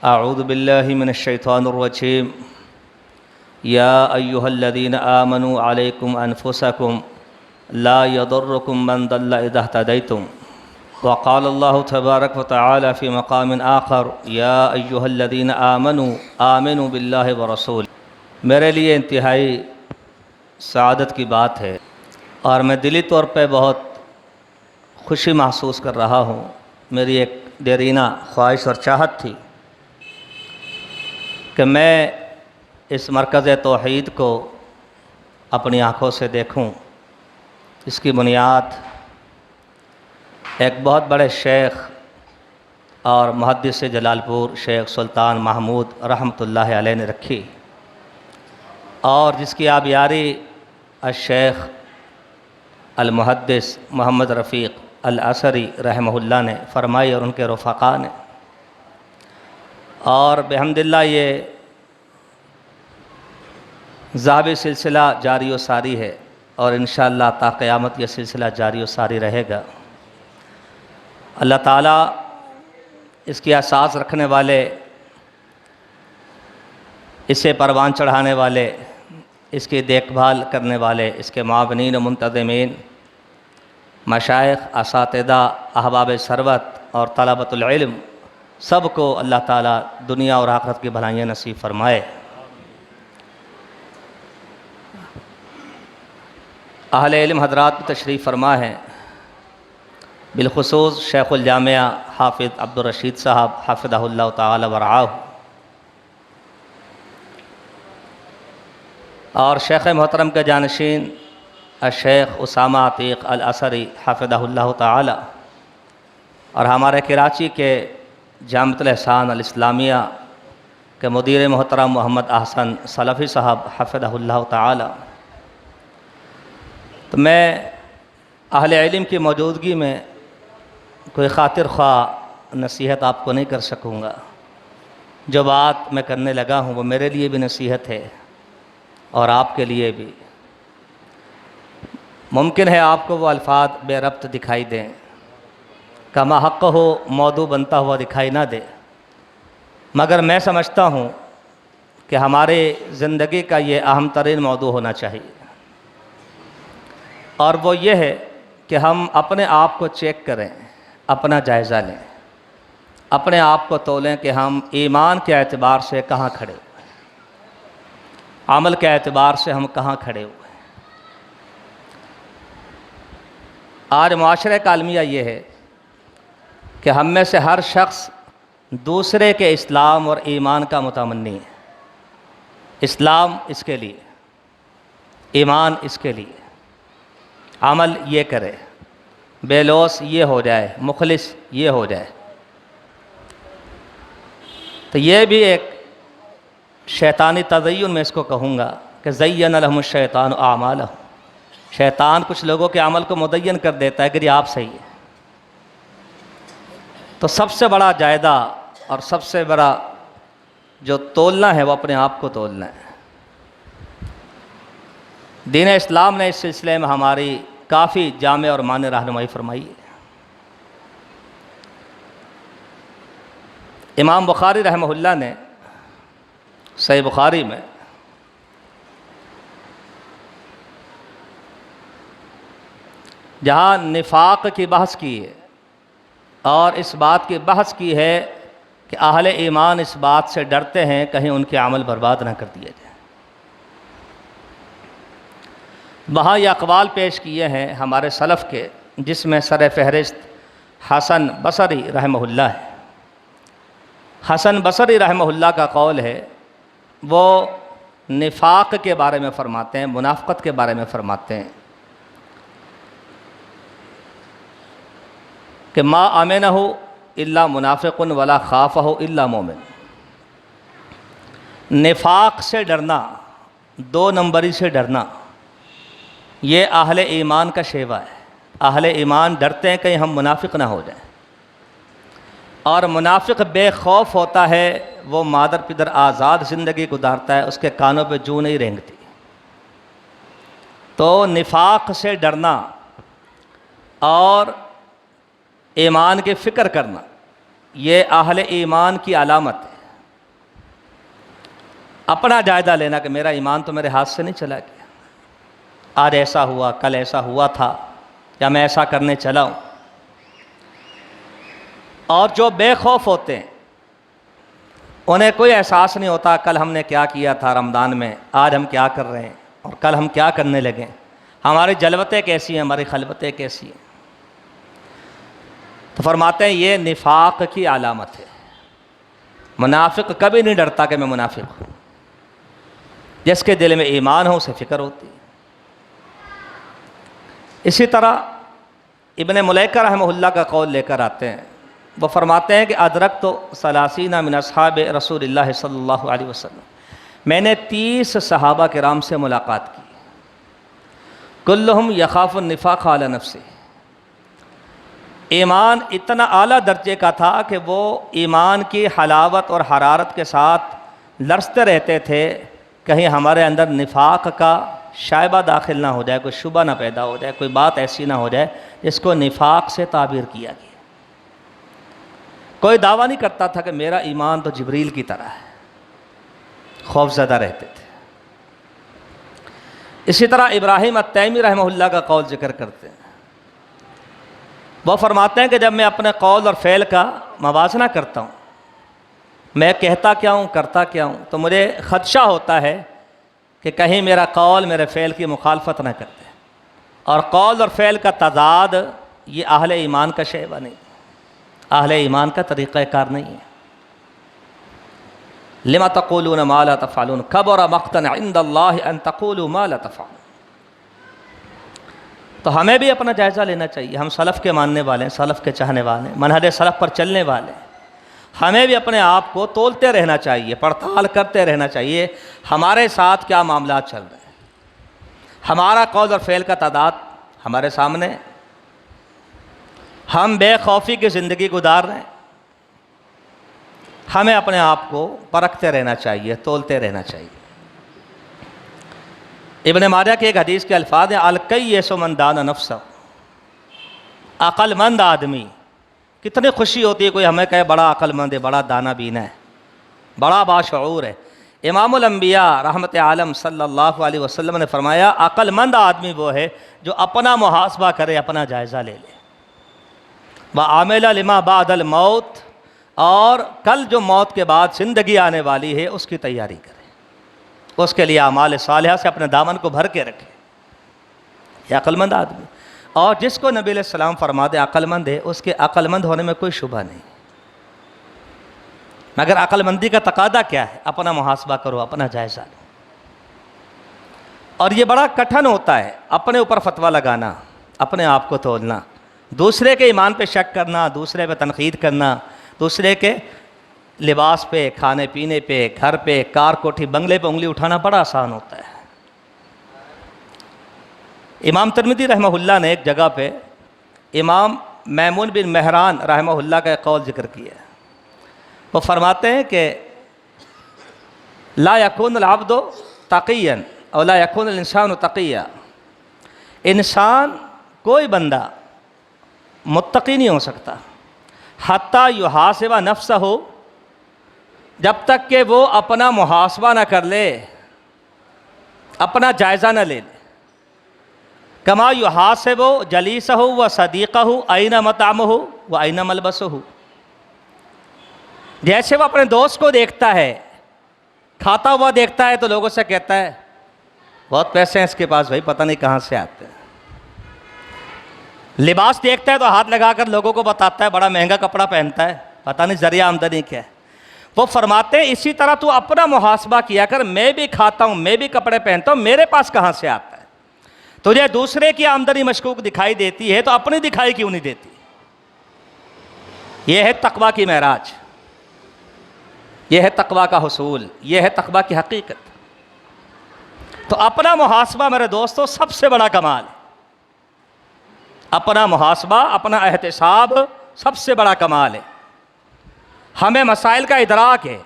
अऊज़ु बिल्लाहि मिनश्शैतानिर्रजीम। या अय्युहल्लज़ीना आमनू अलैकुम अनफुसकुम ला यदुर्रुकुम मन दल्ला इज़ा इह्तदैतुम। व क़ाल अल्लाहु तबारक व तआला फ़ी मक़ामिन आख़र या अय्युहल्लज़ीना आमनू आमिनू बिल्लाहि व रसूल। मेरे लिए इंतहाई सआदत की बात है और मैं दिली तौर पे बहुत खुशी महसूस कर रहा हूँ। मेरी एक देरीना ख्वाहिश और चाहत थी कि मैं इस मरकज़ तौहीद को अपनी आँखों से देखूं। इसकी बुनियाद एक बहुत बड़े शेख और मुहद्दिस जलालपुर शेख सुल्तान महमूद रहमतुल्लाह अलैह ने रखी और जिसकी आबियारी शेख अल मुहद्दिस मोहम्मद रफ़ीक़ अल असरी रहमहुल्लाह ने फरमाई और उनके रफ़ाक़ा ने। और बिहम्दिल्लाह ये ज़ाबी सिलसिला जारी व सारी है और इंशाअल्लाह ता क़यामत ये सिलसिला जारी व सारी रहेगा। अल्लाह ताला इसकी असास रखने वाले, इसे परवान चढ़ाने वाले, इसकी देखभाल करने वाले, इसके मावनीन व मुंतज़मीन, मशाइख़, असातिज़ा, अहबाब सरवत और तलबतुल इल्म सब को अल्लाह ताला दुनिया और आखिरत की भलाइयाँ नसीब फरमाए। अहले इल्म हज़रात तशरीफ़ फरमा हैं, बिलख़ुसूस शेख़ुल जामिया हाफ़िज़ अब्दुर रशीद साहब हफ़िज़हुल्लाह ताला व रआहू और शेख़ मोहतरम के जानशीन शेख़ उसामा अतीक़ अल असरी हफ़िज़हुल्लाह ताला और हमारे कराची के जामिअतुल एहसान अल इस्लामिया के मुदीर मोहतरम मोहम्मद अहसन सलफ़ी साहब हफ़िज़हुल्लाह ताला। तो मैं अहले इल्म की मौजूदगी में कोई ख़ातिर ख़्वाह नसीहत आपको नहीं कर सकूँगा। जो बात मैं करने लगा हूँ वो मेरे लिए भी नसीहत है और आपके लिए भी। मुमकिन है आपको वो अल्फाज बेरब्त दिखाई दें, कमा हक़ हो मौदू बनता हुआ दिखाई ना दे, मगर मैं समझता हूँ कि हमारे ज़िंदगी का ये अहम तरीन मौदू होना चाहिए और वो ये है कि हम अपने आप को चेक करें, अपना जायज़ा लें, अपने आप को तोलें कि हम ईमान के एतबार से कहाँ खड़े हुए हैं, अमल के एतबार से हम कहाँ खड़े हुए हैं। आज मुआशरे का अलमिया ये है कि हम में से हर शख्स दूसरे के इस्लाम और ईमान का मुतमन्नी है। इस्लाम इसके लिए, ईमान इसके लिए, अमल ये करे, बेलौस ये हो जाए, मुखलिस ये हो जाए। तो ये भी एक शैतानी तज़य्युन में इसको कहूँगा कि ज़य्यन लहुमुश शैतानु आमालहुम। शैतान कुछ लोगों के अमल को मुदय्यन कर देता है कि ये आप सही है। तो सबसे बड़ा जायदा और सबसे बड़ा जो तोलना है वो अपने आप को तोलना है। दीन इस्लाम ने इस सिलसिले में हमारी काफ़ी जामे और माने रहनुमाई फरमाई है। इमाम बुखारी रहमहुल्लाह ने सही बुखारी में जहाँ निफाक की बहस की है और इस बात की बहस की है कि अहले ईमान इस बात से डरते हैं कहीं उनके अमल बर्बाद ना कर दिए जाए, वहाँ ये अक़वाल पेश किए हैं हमारे सलफ़ के, जिसमें सर फहरिस्त हसन बसरी रहमहुल्लाह है। हसन बसरी रहमहुल्लाह का कौल है, वो निफाक के बारे में फ़रमाते हैं, मुनाफ़क़त के बारे में फ़रमाते हैं कि मा आमिनहु इल्ला मुनाफ़िक़ुन वला ख़ाफ़हु इल्ला मोमिन। निफाक से डरना, दो नंबरी से डरना, ये अहले ईमान का शेवा है। अहले ईमान डरते हैं कहीं हम मुनाफिक ना हो जाएं, और मुनाफिक बेखौफ होता है, वो मादर पिदर आज़ाद ज़िंदगी गुजारता है, उसके कानों पे जूं नहीं रेंगती। तो निफाक से डरना और ईमान की फ़िक्र करना, ये अहले ईमान की अलामत है। अपना जायज़ा लेना कि मेरा ईमान तो मेरे हाथ से नहीं चला गया, आज ऐसा हुआ, कल ऐसा हुआ था, या मैं ऐसा करने चला हूँ। और जो बेखौफ होते हैं उन्हें कोई एहसास नहीं होता कल हमने क्या किया था रमज़ान में, आज हम क्या कर रहे हैं और कल हम क्या करने लगे, हमारी जलवतें कैसी हैं, हमारी खलबतें कैसी हैं। तो फरमाते हैं ये निफाक की अलामत है। मुनाफिक कभी नहीं डरता कि मैं मुनाफिक हूँ। जिसके दिल में ईमान हो उसे फ़िक्र होती है। इसी तरह इब्ने मुलैका रहमहुल्लाह का कौल लेकर आते हैं, वो फरमाते हैं कि अदरक तो सलासीना मिन अस्हाब रसूलिल्लाह सल्लल्लाहु अलैहि वसल्लम, मैंने 30 सहाबा किराम से मुलाकात की। कुल्लुहुम यखाफुन निफाक अला नफ्सी, ईमान इतना आला दर्जे का था कि वो ईमान की हलावत और हरारत के साथ लरसते रहते थे, कहीं हमारे अंदर निफाक का शायबा दाखिल ना हो जाए, कोई शुबा ना पैदा हो जाए, कोई बात ऐसी ना हो जाए जिसको निफाक से ताबीर किया गया। कोई दावा नहीं करता था कि मेरा ईमान तो जिब्रील की तरह है, खौफज़दा रहते थे। इसी तरह इब्राहिम अत्तैमी रहमहुल्लाह का कौल जिक्र करते हैं। वो फरमाते हैं कि जब मैं अपने कौल और फ़ेल का मवाजना करता हूँ, मैं कहता क्या हूँ करता क्या हूँ, तो मुझे ख़दशा होता है कि कहीं मेरा कौल मेरे फ़ेल की मुखालफत न कर दे। और कौल और फ़ेल का तज़ाद ये अहले ईमान का शैबा नहीं, अहले ईमान का तरीक़ाकार नहीं है। लिमा तक़ूलून मा ला तफ़अलून कबुरा मक़तन इंदल्लाहि अन तक़ूलू मा ला तफ़अलून। तो हमें भी अपना जायज़ा लेना चाहिए। हम सलफ़ के मानने वाले हैं, सलफ़ के चाहने वाले हैं, मनहज सलफ़ पर चलने वाले हैं। हमें भी अपने आप को तोलते रहना चाहिए, पड़ताल करते रहना चाहिए हमारे साथ क्या मामला चल रहे हैं। हमारा कौल और फ़ेल का तादाद हमारे सामने, हम बेखौफी की ज़िंदगी गुजार रहे हैं। हमें अपने आप को परखते रहना चाहिए, तोलते रहना चाहिए। इब्ने माजा के एक हदीस के अल्फाज हैं, अलकय्यिसु मन दाना नफ्सहु, अक़लमंद आदमी, कितनी खुशी होती है कोई हमें कहे बड़ा अक़लमंद है, बड़ा दाना बीना है, बड़ा बाशऊर है। इमामुल अंबिया रहमत आलम सल्लल्लाहु अलैहि वसल्लम ने फरमाया अक़लमंद आदमी वो है जो अपना मुहासबा करे, अपना जायज़ा ले ले। व आमिला लिमा बादल मौत, और कल जो मौत के बाद ज़िंदगी आने वाली है उसकी तैयारी करे, उसके लिए आमाल सालिहा से अपने दामन को भर के रखे। यह अक़लमंद आदमी, और जिसको नबी अलैहिस्सलाम फरमा दे अक़लमंद है, उसके अक़लमंद होने में कोई शुबा नहीं। मगर अक़लमंदी का तकादा क्या है? अपना मुहासबा करो, अपना जायज़ा लो। और ये बड़ा कठिन होता है अपने ऊपर फतवा लगाना, अपने आप को तोलना, दूसरे के ईमान पे शक करना, दूसरे पे तनकीद करना, दूसरे के लिबास पे, खाने पीने पे, घर पे, कार कोठी बंगले पे उंगली उठाना बड़ा आसान होता है। इमाम तिरमिज़ी रहमहुल्लाह ने एक जगह पे इमाम मैमून बिन महरान रहमहुल्लाह का कौल जिक्र किया। वो फरमाते हैं कि ला यकूनुल अब्दु तक़िय्यन और ला यकूनुल इंसानु तक़िय्या, इंसान कोई बंदा मुत्तक़ी नहीं हो सकता हत्ता युहासिबा नफ्सहु, जब तक कि वो अपना मुहासबा ना कर ले, अपना जायज़ा ना ले ले। कमा युहासिबु जलीसहु व सदीक़हु ऐना मतामुहु व ऐना मलबसहु, जैसे वो अपने दोस्त को देखता है, खाता हुआ देखता है तो लोगों से कहता है बहुत पैसे हैं इसके पास, भाई पता नहीं कहाँ से आते हैं। लिबास देखता है तो हाथ लगाकर लोगों को बताता है बड़ा महंगा कपड़ा पहनता है, पता नहीं जरिया आमदनी क्या है। वो फरमाते हैं इसी तरह तू अपना मुहासबा किया कर, मैं भी खाता हूँ, मैं भी कपड़े पहनता हूँ, मेरे पास कहाँ से आता है? तुझे दूसरे की आमदनी मशकूक दिखाई देती है तो अपनी दिखाई क्यों नहीं देती? यह है तकवा की महराज, यह है तकवा का हुसूल, यह है तकवा की हकीकत। तो अपना मुहासबा मेरे दोस्तों सबसे बड़ा कमाल है। अपना मुहासबा, अपना एहतिसाब सबसे बड़ा कमाल है। हमें मसाइल का इदराक है,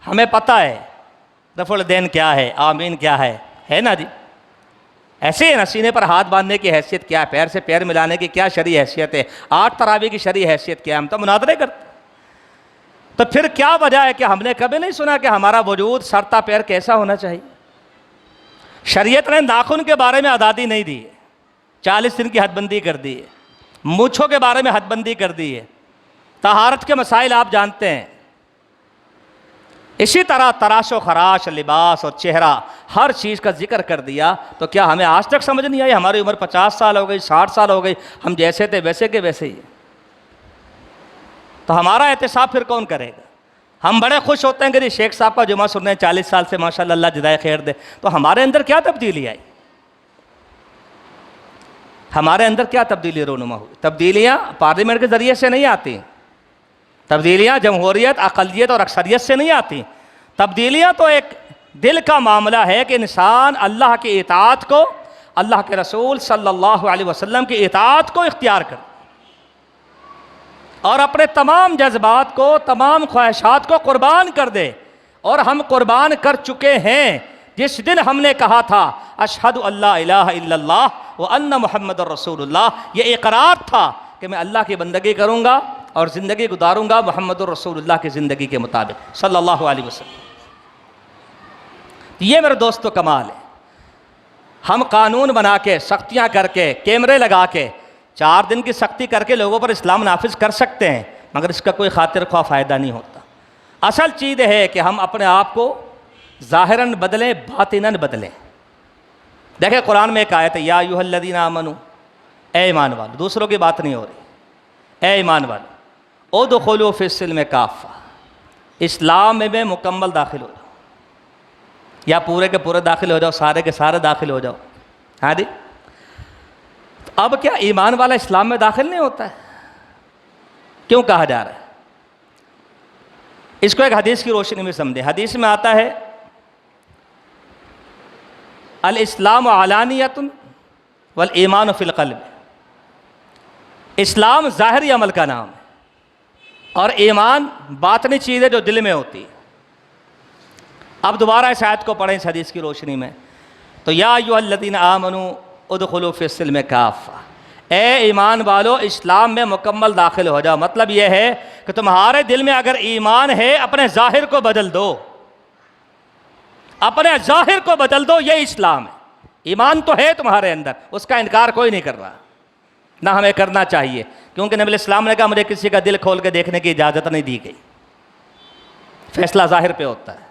हमें पता है रफ़ुल देन क्या है, आमीन क्या है ना जी? ऐसे ही ना, सीने पर हाथ बांधने की हैसियत क्या है, पैर से पैर मिलाने की क्या शरई हैसियत है, 8 तरावी की शरई हैसियत क्या है, हम तो मुनादरे करते। तो फिर क्या वजह है कि हमने कभी नहीं सुना कि हमारा वजूद सरता पैर कैसा होना चाहिए? शरीयत ने नाखून के बारे में आज़ादी नहीं दी है, 40 दिन की हदबंदी कर दी है, मूँछों के बारे में हदबंदी कर दी है, तहारत के मसाइल आप जानते हैं। इसी तरह तराशो खराश, लिबास और चेहरा, हर चीज़ का जिक्र कर दिया। तो क्या हमें आज तक समझ नहीं आई? हमारी उम्र 50 साल हो गई, 60 साल हो गई, हम जैसे थे वैसे के वैसे ही। तो हमारा एहतसाब फिर कौन करेगा? हम बड़े खुश होते हैं कि शेख साहब का जुमा सुन रहे हैं 40 साल से, माशाल्लाह, अल्लाह जज़ाए खैर दे। तो हमारे अंदर क्या तब्दीली आई? हमारे अंदर क्या तब्दीली रोनुमा हुई? तब्दीलियाँ पार्लियामेंट के ज़रिए से नहीं आती, तब्दीलियाँ जमहूरियत, अक़लियत और अक्सरियत से नहीं आती। तब्दीलियाँ तो एक दिल का मामला है कि इंसान अल्लाह की इताअत को, अल्लाह के रसूल सल्लल्लाहु अलैहि वसल्लम की इताअत को इख्तियार कर और अपने तमाम जज्बात को, तमाम ख्वाहिशात को कुर्बान कर दे। और हम कुर्बान कर चुके हैं। जिस दिन हमने कहा था अशहदु अल्ला इलाहा इल्लल्लाह व अन्ना मुहम्मदुर रसूलुल्लाह, ये इकरार था कि मैं अल्लाह की बंदगी करूँगा और ज़िंदगी गुजारूँगा मुहम्मदुर रसूलुल्लाह की ज़िंदगी के मुताबिक सल्लल्लाहु अलैहि वसल्लम। ये मेरे दोस्तों कमाल है। हम कानून बना के, सख्तियाँ करके, कैमरे लगा के, 4 दिन की सख्ती करके लोगों पर इस्लाम नाफिज कर सकते हैं, मगर इसका कोई खातिर ख्वाह फ़ायदा नहीं होता। असल चीज़ है कि हम अपने आप को ज़ाहिरन बदलें, बातिनन बदलें। देखें कुरान में एक आयत है, या अय्युहल्लज़ीना आमनू, ए ईमान वालो, दूसरों की बात नहीं हो रही, ए ईमान वालो, उदखुलू फ़िस्सिल्म काफ़ा, इस्लाम में मुकम्मल दाखिल हो जाओ, या पूरे के पूरे दाखिल हो जाओ, सारे के सारे दाखिल हो जाओ। हाँ जी। तो अब क्या ईमान वाला इस्लाम में दाखिल नहीं होता है? क्यों कहा जा रहा है? इसको एक हदीस की रोशनी में समझे। हदीस में आता है अल इस्लाम अलानियतुन वल ईमान फिल क़ल्ब, इस्लाम ज़ाहिरी अमल का नाम है और ईमान बातनी चीज़ है जो दिल में होती है। अब दोबारा इस आयत को पढ़ें इस हदीस की रोशनी में। तो या अय्युहल्लज़ीना आमनू उदखुलू फ़िस्सिल्म काफ़ा, ए ईमान वालो, इस्लाम में मुकम्मल दाखिल हो जाओ। मतलब यह है कि तुम्हारे दिल में अगर ईमान है, अपने ज़ाहिर को बदल दो, अपने ज़ाहिर को बदल दो। ये इस्लाम है। ईमान तो है तुम्हारे अंदर, उसका इनकार कोई नहीं कर रहा, ना हमें करना चाहिए, क्योंकि नबी इस्लाम ने कहा मुझे किसी का दिल खोल के देखने की इजाज़त नहीं दी गई, फैसला ज़ाहिर पे होता है।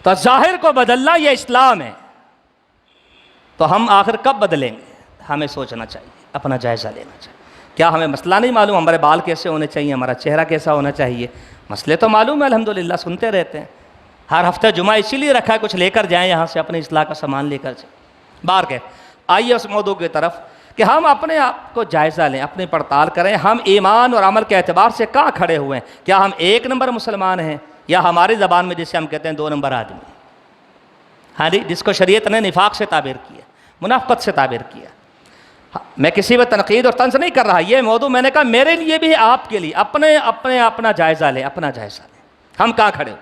तो ज़ाहिर को बदलना ये इस्लाम है। तो हम आखिर कब बदलेंगे? हमें सोचना चाहिए, अपना जायज़ा लेना चाहिए। क्या हमें मसला नहीं मालूम? हमारे बाल कैसे होने चाहिए, हमारा चेहरा कैसा होना चाहिए? मसले तो मालूम है, अल्हम्दुलिल्लाह, सुनते रहते हैं। हर हफ्ते जुमा इसीलिए रखा है, कुछ लेकर जाएं यहाँ से, अपने इस्लाह का सामान लेकर जाएं। बार के आइए उस मौदू की तरफ कि हम अपने आप को जायज़ा लें, अपनी पड़ताल करें। हम ईमान और अमल के एतबार से कहाँ खड़े हुए हैं? क्या हम 1 नंबर मुसलमान हैं, या हमारी ज़बान में जिसे हम कहते हैं 2 नंबर आदमी? हाँ जी, जिसको शरीयत ने निफाक से ताबीर किया, मुनाफ़क़त से ताबीर किया। हाँ, मैं किसी पर तनकीद और तंज़ नहीं कर रहा। ये मौदू मैंने कहा मेरे लिए भी, आपके लिए, अपना जायज़ा लें, अपना जायज़ा लें, हम कहाँ खड़े हो।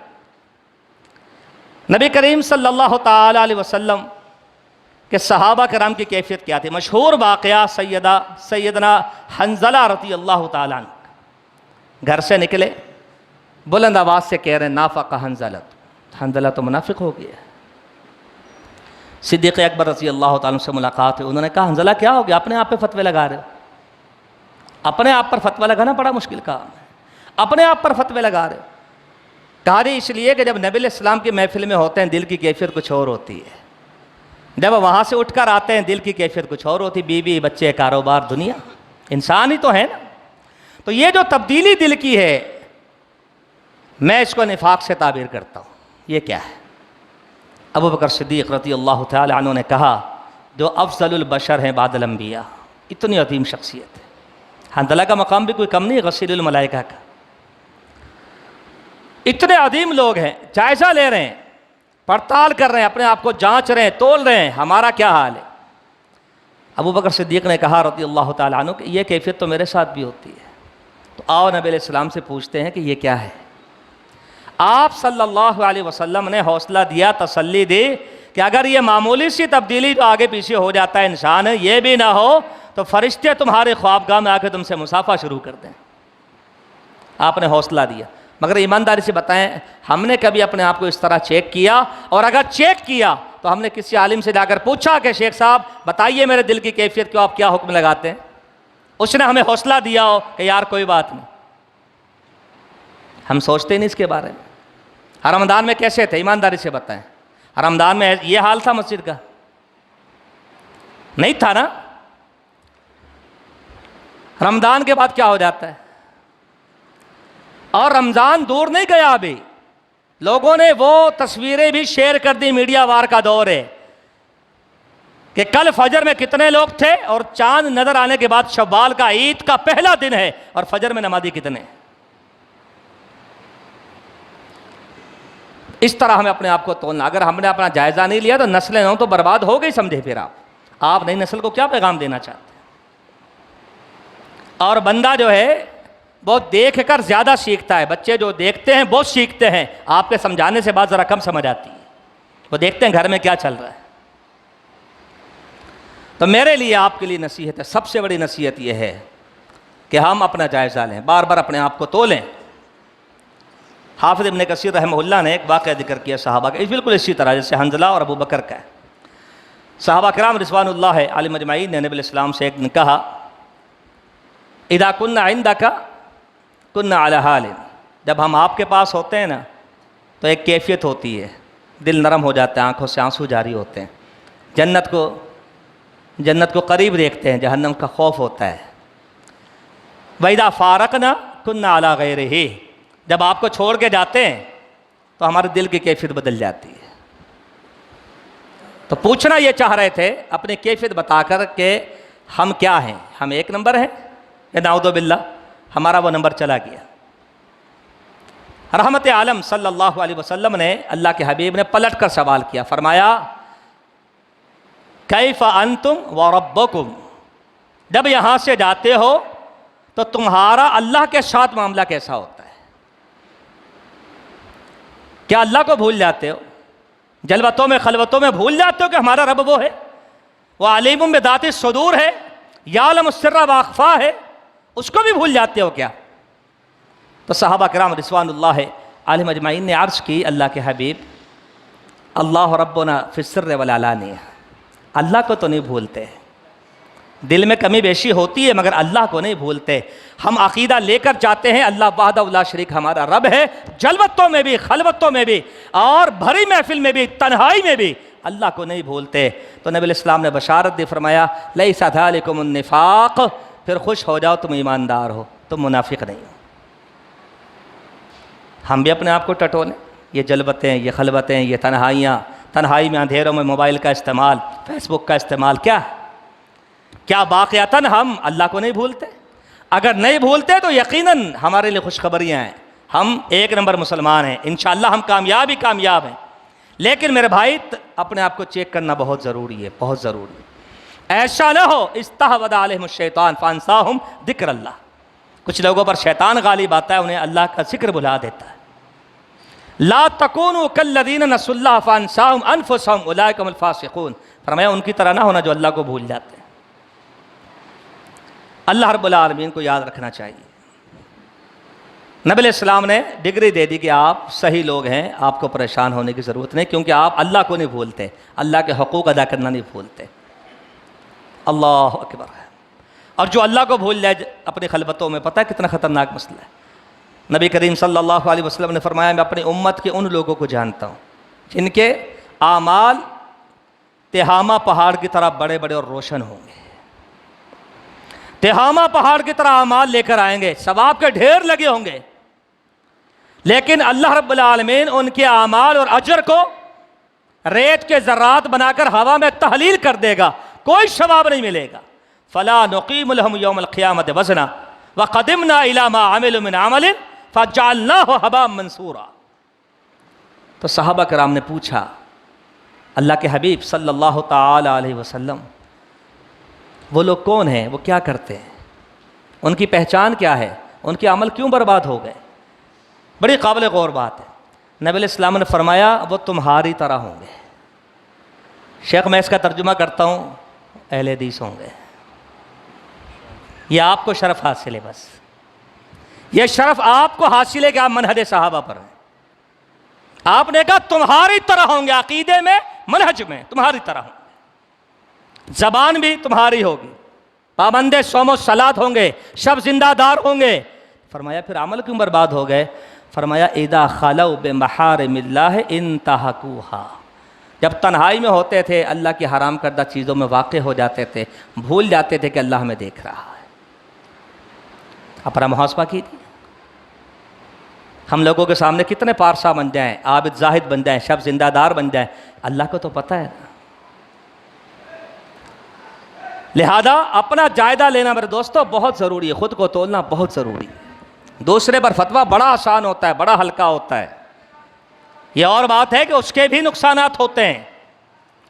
नबी करीम सल्लल्लाहु ताला अलैहि वसल्लम के सहाबा कराम की कैफियत क्या थी? मशहूर वाक़या सैयदना हंज़ला रज़ी अल्लाह ताला अन्हु घर से निकले, बुलंद आवाज़ से कह रहे हैं नाफ़क़ा हंज़ला, हंज़ला तो मुनाफिक हो गया। सिद्दीक़ अकबर रज़ी अल्लाह ताला से मुलाकात हुई, उन्होंने कहा हंज़ला क्या हो गया, अपने आप पे फतवे लगा रहे हो? अपने आप पर फतवा लगाना बड़ा मुश्किल काम है, अपने आप पर फतवे लगा रहे हो। कहा जी इसलिए कि जब नबी इस्लाम की महफिल में होते हैं दिल की कैफियत कुछ और होती है, जब वहाँ से उठकर आते हैं दिल की कैफियत कुछ और होती। बीवी, बच्चे, कारोबार, दुनिया, इंसान ही तो है ना। तो ये जो तब्दीली दिल की है, मैं इसको निफाक से ताबीर करता हूँ। ये क्या है? अबू बकर सिद्दीक़ रज़ी अल्लाह तआला अन्हु ने कहा, जो अफ़ज़लुल बशर हैं बादल अंबिया, इतनी अजीम शख्सियत है। हंज़ला का मकाम भी कोई कम नहीं, गसीलुल मलाइका का। इतने अजीम लोग हैं, जायज़ा ले रहे हैं, पड़ताल कर रहे हैं, अपने आप को जांच रहे हैं, तोल रहे हैं, हमारा क्या हाल है। अबू बकर सिद्दीक़ ने कहा रज़ी अल्लाह तआला अन्हु कि ये कैफियत तो मेरे साथ भी होती है। तो आओ नबी अलैहिस्सलाम से पूछते हैं कि ये क्या है। आप सल्लल्लाहु अलैहि वसल्लम ने हौसला दिया, तसल्ली दी कि अगर ये मामूली सी तब्दीली जो आगे पीछे हो जाता है इंसान, ये भी ना हो तो फरिश्ते तुम्हारे ख्वाबगाह में आकर तुमसे मुसाफा शुरू कर दें। आपने हौसला दिया। मगर ईमानदारी से बताएं, हमने कभी अपने आप को इस तरह चेक किया? और अगर चेक किया तो हमने किसी आलिम से जाकर पूछा कि शेख साहब बताइए मेरे दिल की कैफियत को, आप क्या हुक्म लगाते हैं? उसने हमें हौसला दिया हो कि यार कोई बात नहीं। हम सोचते ही नहीं इसके बारे में। रमज़ान में कैसे थे, ईमानदारी से बताएं? रमज़ान में ये हाल था मस्जिद का? नहीं था ना। रमज़ान के बाद क्या हो जाता है? और रमज़ान दूर नहीं गया, अभी लोगों ने वो तस्वीरें भी शेयर कर दी, मीडिया वार का दौर है कि कल फजर में कितने लोग थे और चांद नजर आने के बाद शव्वाल का ईद का पहला दिन है और फजर में नमाजी कितने। इस तरह हमें अपने आप को तोलना। अगर हमने अपना जायजा नहीं लिया तो नस्लें हो तो बर्बाद हो गई समझे। फिर आप नई नस्ल को क्या पैगाम देना चाहते हैं? और बंदा जो है वो देख कर ज्यादा सीखता है। बच्चे जो देखते हैं बहुत सीखते हैं, आपके समझाने से बात जरा कम समझ आती है। वो देखते हैं घर में क्या चल रहा है। तो मेरे लिए आपके लिए नसीहत है, सबसे बड़ी नसीहत यह है कि हम अपना जायजा लें, बार बार अपने आप को तोलें। हाफिज़ इब्न कसीर रहमहुल्लाह ने एक वाक़या जिक्र किया सहाबा का, बिल्कुल इसी तरह जैसे हंजला और अबू बकर का है। सहाबा किराम रिज़वानुल्लाह अलैहिम अजमईन ने नबी इस्लाम से एक ने कहा, इदा कुन्ना इंदका कुन्ना अला हालिन, जब हम आपके पास होते हैं ना तो एक कैफियत होती है, दिल नरम हो जाता है, आंखों से आंसू जारी होते हैं, जन्नत को करीब देखते हैं, जहन्नम का खौफ होता है। वैदा फारकना कुन्ना अला गैरिही, जब आपको छोड़ के जाते हैं तो हमारे दिल की कैफियत बदल जाती है। तो पूछना ये चाह रहे थे अपनी कैफियत बताकर कि हम क्या हैं, हम एक नंबर हैं या नाउदु बिल्लाह हमारा वो नंबर चला गया। रहमत आलम सल्लल्लाहु अलैहि वसल्लम ने, अल्लाह के हबीब ने पलट कर सवाल किया, फरमाया कैफ़ अंतुम व रब्बुकुम, जब यहाँ से जाते हो तो तुम्हारा अल्लाह के साथ मामला कैसा होता है? क्या अल्लाह को भूल जाते हो? जलवतों में खलवतों में भूल जाते हो कि हमारा रब वो है, वह अलीमुम बिदाति सुदूर है, यालमु सिर्रा व अख़फ़ा है, उसको भी भूल जाते हो क्या? तो सहाबा किराम रिज़वानुल्लाह अलैहिम अजमईन ने अर्ज़ की, अल्लाह के हबीब, अल्लाह रब्बुना फ़िस्सिर्र वल अलानिया, अल्लाह को तो नहीं भूलते। दिल में कमी बेशी होती है मगर अल्लाह को नहीं भूलते। हम अकीदा लेकर जाते हैं अल्लाह वहदहु ला शरीक हमारा रब है, जलवतों में भी खलवतों में भी और भरी महफिल में भी तन्हाई में भी अल्लाह को नहीं भूलते। तो नबी इस्लाम ने बशारत दी, फरमाया लैसा ज़ालिकुमुन निफाक़, फिर खुश हो जाओ तुम ईमानदार हो, तुम मुनाफिक नहीं हो। हम भी अपने आप को टटोलें, ये जलवतें, ये खलवतें, ये तन्हाइयाँ, तन्हाई में अंधेरों में मोबाइल का इस्तेमाल, फेसबुक का इस्तेमाल, क्या वाक़यातन हम अल्लाह को नहीं भूलते? अगर नहीं भूलते तो यकीनन हमारे लिए खुशखबरियाँ हैं, हम एक नंबर मुसलमान हैं, इंशाअल्लाह हम कामयाब ही कामयाब हैं। लेकिन मेरे भाई अपने आप को चेक करना बहुत ज़रूरी है, बहुत ज़रूरी है। ऐसा ना हो इस्तहवद अलैहिमुश शैतान फअंसाहुम ज़िक्रल्लाह, कुछ लोगों पर शैतान गालिब आता है, उन्हें अल्लाह का जिक्र भुला देता है। ला तकूनु कल्लज़ीना नसुल्लाह फअंसाहुम अनफुसहुम उलाइका हुमुल फासिकून, फरमाया उनकी तरह ना होना जो अल्लाह को भूल जाते हैं। अल्लाह रब्बुल आलमीन को याद रखना चाहिए। नबी इस्लाम ने डिग्री दे दी कि आप सही लोग हैं, आपको परेशान होने की ज़रूरत नहीं, क्योंकि आप अल्लाह को नहीं भूलते, अल्लाह के हकूक़ अदा करना नहीं भूलते। अल्लाह अकबर है। और जो अल्लाह को भूल जाए अपनी खलबतों में, पता है कितना ख़तरनाक मसला है। नबी करीम सल्लल्लाहु अलैहि वसल्लम ने फरमाया, मैं अपनी उम्मत के उन लोगों को जानता हूँ जिनके आमाल तिहामा पहाड़ की तरह बड़े बड़े और रोशन होंगे। तिहामा पहाड़ की तरह आमाल लेकर आएंगे, सवाब के ढेर लगे होंगे, लेकिन अल्लाह रब्बुल आलमीन उनके आमाल और अजर को रेत के ज़र्रात बनाकर हवा में तहलील कर देगा, कोई सवाब नहीं मिलेगा। फला नुक़ीमु लहुम यौमल क़ियामति वज़ना व क़दिमना इला मा अमिलू मिन अमलिन फ़जअलनाहु हबाअम मंसूरा। तो सहाबा किराम ने पूछा, अल्लाह के हबीब सल्लल्लाहु ताला अलैहि वसल्लम, वो लोग कौन हैं, वो क्या करते हैं, उनकी पहचान क्या है, उनके अमल क्यों बर्बाद हो गए? बड़ी काबिल गौर बात है। नबी इस्लाम ने फरमाया, वो तुम्हारी तरह होंगे। शेख मैं इसका तर्जुमा करता हूँ, अहले हदीस होंगे। ये आपको शरफ हासिल है, बस यह शरफ आपको हासिल है कि आप मनहज सहाबा पर हैं। आपने कहा तुम्हारी तरह होंगे, अकीदे में मनहज में तुम्हारी तरह होंगे, जबान भी तुम्हारी होगी, पाबंदे सोमो सलात होंगे, शब जिंदादार होंगे। फरमाया फिर अमल क्यों बर्बाद हो गए? फरमाया इदा खलौ बेमहारिमिल्लाह इंतहकूहा, जब तन्हाई में होते थे अल्लाह की हराम करदा चीज़ों में वाक़े हो जाते थे, भूल जाते थे कि अल्लाह हमें देख रहा है। अपना मुहासबा कीजिए। हम लोगों के सामने कितने पारसा बन जाएं, आबिद जाहिद बन जाएं, शब जिंदादार बन जाएं, अल्लाह को तो पता है ना। लिहाजा अपना जायदा लेना मेरे दोस्तों बहुत ज़रूरी है, ख़ुद को तोलना बहुत ज़रूरी है। दूसरे पर फतवा बड़ा आसान होता है, बड़ा हल्का होता है। यह और बात है कि उसके भी नुकसानात होते हैं।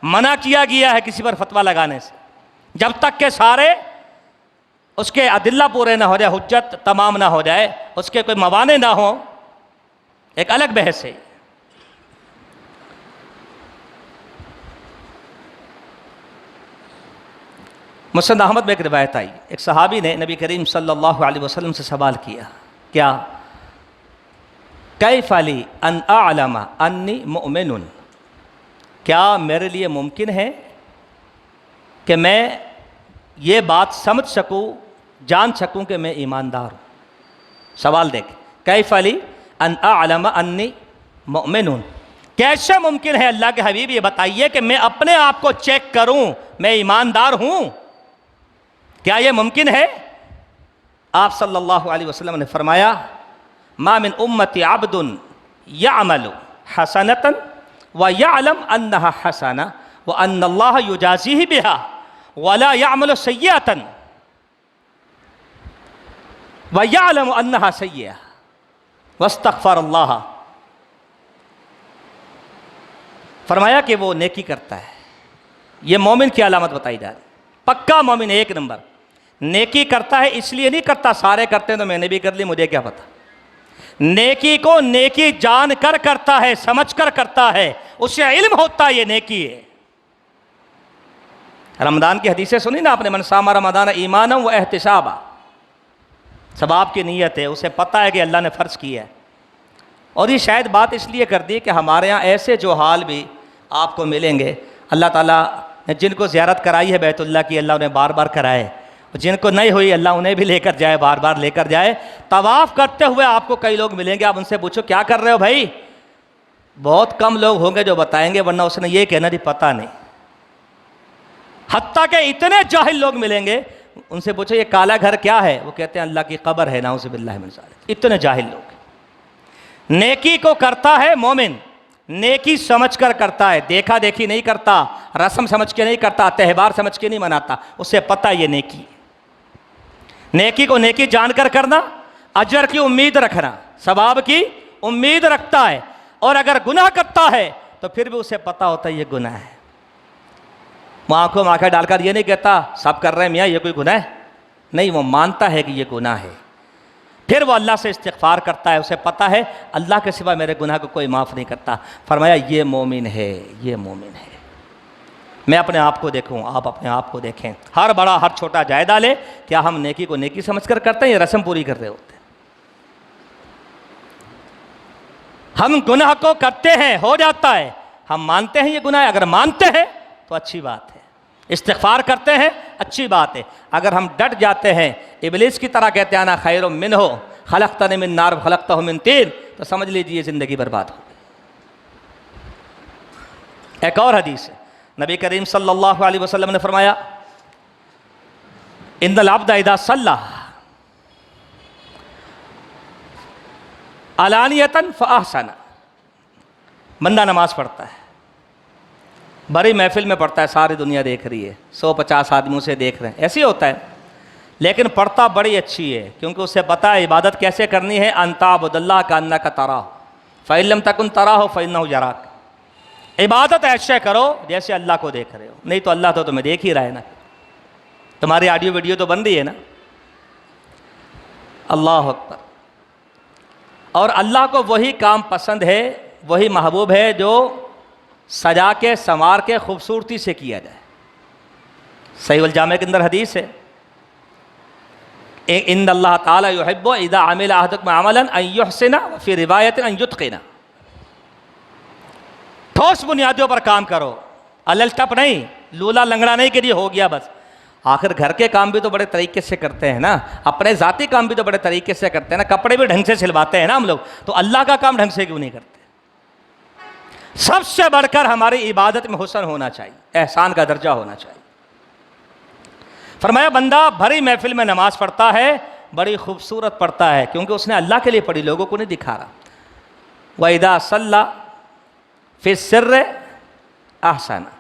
मना किया गया है किसी पर फतवा लगाने से, जब तक के सारे उसके अदिल्ला पूरे ना हो जाए, हुज्जत तमाम ना हो जाए, उसके कोई मवाने ना हो, एक अलग बहस है। मुस्नद अहमद में एक रिवायत आई, एक सहाबी ने नबी करीम सल्लल्लाहु अलैहि वसल्लम से सवाल किया, क्या कैफ़ ली अन अअलम अन्नी मुमिनुन, क्या मेरे लिए मुमकिन है कि मैं ये बात समझ सकूं, जान सकूं कि मैं ईमानदार हूँ। सवाल देख, कैफ़ ली अन अअलम अन्नी मुमिनुन, कैसे मुमकिन है अल्लाह के हबीब ये बताइए कि मैं अपने आप को चेक करूं मैं ईमानदार हूं, क्या ये मुमकिन है? आप सल्लल्लाहु अलैहि वसल्लम ने फरमाया, मा मिन उम्मती अब्दुन यअमलु हसनतन व यअलम अन्नहा हसना व अन्नल्लाह युजाज़िही बिहा वला यअमलु सय्यअतन व यअलमु अन्नहा सय्यअह वस्तग़फ़रल्लाह। फरमाया कि वो नेकी करता है, ये मोमिन की अलामत बताई जा रही। पक्का मोमिन एक नंबर नेकी करता है, इसलिए नहीं करता सारे करते हैं तो मैंने भी कर ली मुझे क्या पता। नेकी को नेकी जान कर करता है, समझ कर करता है, उसे इल्म होता है ये नेकी है। रमज़ान की हदीसें सुनी ना आपने, मन सामा रमज़ान ईमानम व एहतिसाबा, सब आपकी नीयत है, उसे पता है कि अल्लाह ने फ़र्ज़ किया है। और ये शायद बात इसलिए कर दी कि हमारे यहाँ ऐसे जो हाल भी आपको मिलेंगे, अल्लाह ताला ने जिनको ज़ियारत कराई है बैतुल्लाह की, अल्लाह उन्हें बार बार कराए, जिनको नहीं हुई अल्लाह उन्हें भी लेकर जाए, बार बार लेकर जाए। तवाफ़ करते हुए आपको कई लोग मिलेंगे, आप उनसे पूछो क्या कर रहे हो भाई, बहुत कम लोग होंगे जो बताएंगे, वरना उसने ये कहना जी पता नहीं। हत्ता के इतने जाहिल लोग मिलेंगे, उनसे पूछो ये काला घर क्या है, वो कहते हैं अल्लाह की कब्र है, नाउज़ु बिल्लाहि मिन ज़ालिक। इतने जाहिल लोग। नेकी को करता है मोमिन, नेकी समझ कर करता है, देखा देखी नहीं करता, रस्म समझ के नहीं करता, त्यौहार समझ के नहीं मनाता, उसे पता ये नेकी। नेकी को नेकी जानकर करना, अजर की उम्मीद रखना, सवाब की उम्मीद रखता है। और अगर गुनाह करता है तो फिर भी उसे पता होता है ये गुनाह है। वो आंखों में आंखें डालकर ये नहीं कहता सब कर रहे हैं मियाँ ये कोई गुनाह है, नहीं, वो मानता है कि ये गुनाह है। फिर वो अल्लाह से इस्तिग़फ़ार करता है, उसे पता है अल्लाह के सिवा मेरे गुनाह को कोई माफ़ नहीं करता। फरमाया ये मोमिन है, ये मोमिन है। मैं अपने आप को देखूं, आप अपने आप को देखें, हर बड़ा हर छोटा जायदा ले, क्या हम नेकी को नेकी समझकर करते हैं या रस्म पूरी कर रहे होते हैं? हम गुनाह को करते हैं, हो जाता है, हम मानते हैं ये गुनाह है, अगर मानते हैं तो अच्छी बात है, इस्तिग़फ़ार करते हैं अच्छी बात है। अगर हम डट जाते हैं, इब्लीस की तरह कहते हैं अना खैरुम मिन्हु खलक़तनी मिन नार खलक़तहु मिन तीन, तो समझ लीजिए ज़िंदगी बर्बाद हो गई। एक और हदीस है, नबी करीम सल्लल्लाहु अलैहि वसल्लम ने फरमाया, इन्नल अब्द इज़ा सल्ला अलानियतन फ़अहसन, बंदा नमाज पढ़ता है, बड़ी महफिल में पढ़ता है, सारी दुनिया देख रही है, 150 आदमी उसे देख रहे हैं, ऐसे ही होता है, लेकिन पढ़ता बड़ी अच्छी है, क्योंकि उसे पता है इबादत कैसे करनी है। अंताबुदल्लाह का अन्ना का तराह फ़इन लम तकुन तराहु फ़इन्नहु यराक, इबादत ऐसे करो जैसे अल्लाह को देख रहे हो, नहीं तो अल्लाह तो तुम्हें देख ही रहा है ना, तुम्हारी ऑडियो वीडियो तो बन रही है ना। अल्लाह अकबर। और अल्लाह को वही काम पसंद है, वही महबूब है जो सजा के संवार के खूबसूरती से किया जाए। सही वल जामे के अंदर हदीस है, इन्नल्लाह ताला युहिब्बु इज़ा अमिला अहदुकुम अमलन अन युहसिना फ़ी रिवायतिन अन युत्क़िना। ठोस बुनियादियों पर काम करो, अलटप नहीं, लूला लंगड़ा नहीं कि ये हो गया बस। आखिर घर के काम भी तो बड़े तरीके से करते हैं ना, अपने ज़ाती काम भी तो बड़े तरीके से करते हैं ना, कपड़े भी ढंग से सिलवाते हैं ना हम लोग, तो अल्लाह का काम ढंग से क्यों नहीं करते? सबसे बढ़कर हमारी इबादत में हुस्न होना चाहिए, एहसान का दर्जा होना चाहिए। फरमाया बंदा भरी महफिल में नमाज पढ़ता है, बड़ी खूबसूरत पढ़ता है, क्योंकि उसने अल्लाह के लिए पढ़ी, लोगों को नहीं दिखा रहा। वइदा सल्ला फि सिर्र अहसना,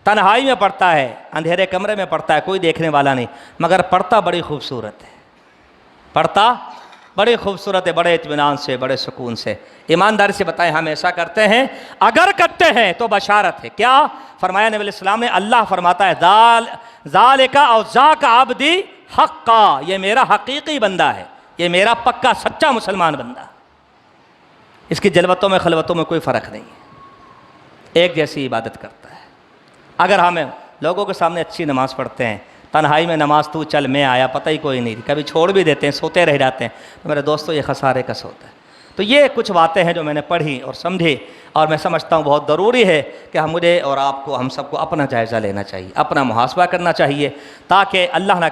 तन्हाई में पढ़ता है, अंधेरे कमरे में पढ़ता है, कोई देखने वाला नहीं, मगर पढ़ता बड़ी खूबसूरत है, पढ़ता बड़ी खूबसूरत है, बड़े इत्मीनान से, बड़े सुकून से। ईमानदारी से बताएं हम ऐसा करते हैं? अगर करते हैं तो बशारत है। क्या फरमाया नबी इस्लाम ने? अल्लाह फरमाता है ज़ालिका और ज़ाका अब्दी हक़्क़ा, ये मेरा हकीकी बंदा है, ये मेरा पक्का सच्चा मुसलमान बंदा। इसकी जलवतों में खलवतों में कोई फ़र्क नहीं है, एक जैसी इबादत करता है। अगर हमें लोगों के सामने अच्छी नमाज पढ़ते हैं, तन्हाई में नमाज तू चल मैं आया, पता ही कोई नहीं, कभी छोड़ भी देते हैं, सोते रह जाते हैं, तो मेरे दोस्तों ये खसारे का सोता है। तो ये कुछ बातें हैं जो मैंने पढ़ी और समझी, और मैं समझता हूँ बहुत ज़रूरी है कि मुझे और आपको, हम सबको अपना जायज़ा लेना चाहिए, अपना मुहासबा करना चाहिए, ताकि अल्लाह ना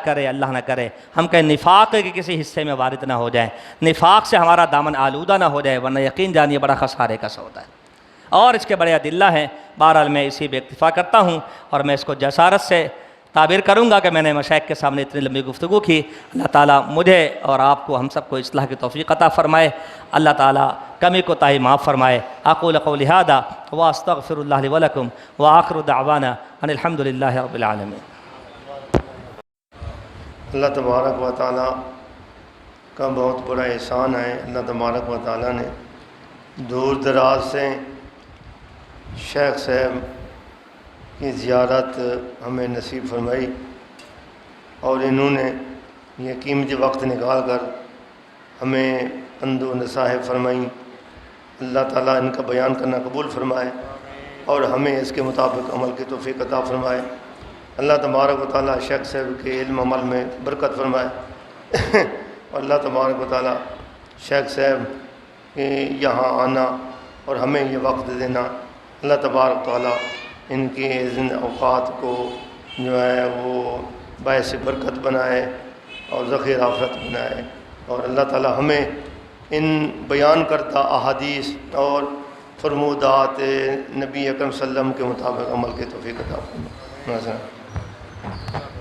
करे हम कहीं निफाक के किसी हिस्से में वारिद ना हो जाए, निफाक से हमारा दामन आलूदा ना हो जाए, वरना यकीन जानिए बड़ा खसारे का सौदा है। और इसके बड़े अदिल्ला हैं। बहरहाल मैं इसी पे इक्तिफ़ा करता हूँ और मैं इसको जसारत से ताबीर करूँगा कि मैंने मशाइख के सामने इतनी लंबी गुफ्तगू की। अल्लाह ताला मुझे और आपको, हम सबको इस्लाह की तौफ़ीक़ अता फ़रमाए, अल्लाह ताला कमी को ताही माफ़ फ़रमाए। अक़ूलु क़ौली हाज़ा व अस्तग़फ़िरुल्लाह लि व लकुम व आख़िरु दअवाना अनिल हम्दुलिल्लाहि रब्बिल आलमीन। अल्लाह तबारक व तआला का बहुत बड़ा एहसान है। अल्लाह तबारक व तआला ने दूर दराज से शेख साहब की ज़ियारत हमें नसीब फरमाई, और इन्होंने ये कीमती वक्त निकाल कर हमें अंदो नसाह फरमाई। अल्लाह ताला इनका बयान करना कबूल फरमाए और हमें इसके मुताबिक अमल की तौफ़ीक़ अता फरमाए। अल्लाह तबारक व तआला शेख साहब के इल्म अमल में बरकत फरमाए। अल्लाह तबारक व तआला शेख साहब के यहाँ आना और हमें ये वक्त देना, अल्लाह तबारक व तआला इनके इन औक़ात को जो है वो बायस बरकत बनाए और ज़ख़ीर आफ़रत बनाए, और अल्लाह ताला हमें इन बयान करता अहादीस और फरमूदात नबी अकरम सल्लल्लाहु अलैहि वसल्लम के मुताबिक अमल की तौफ़ीक़ अता फरमाए।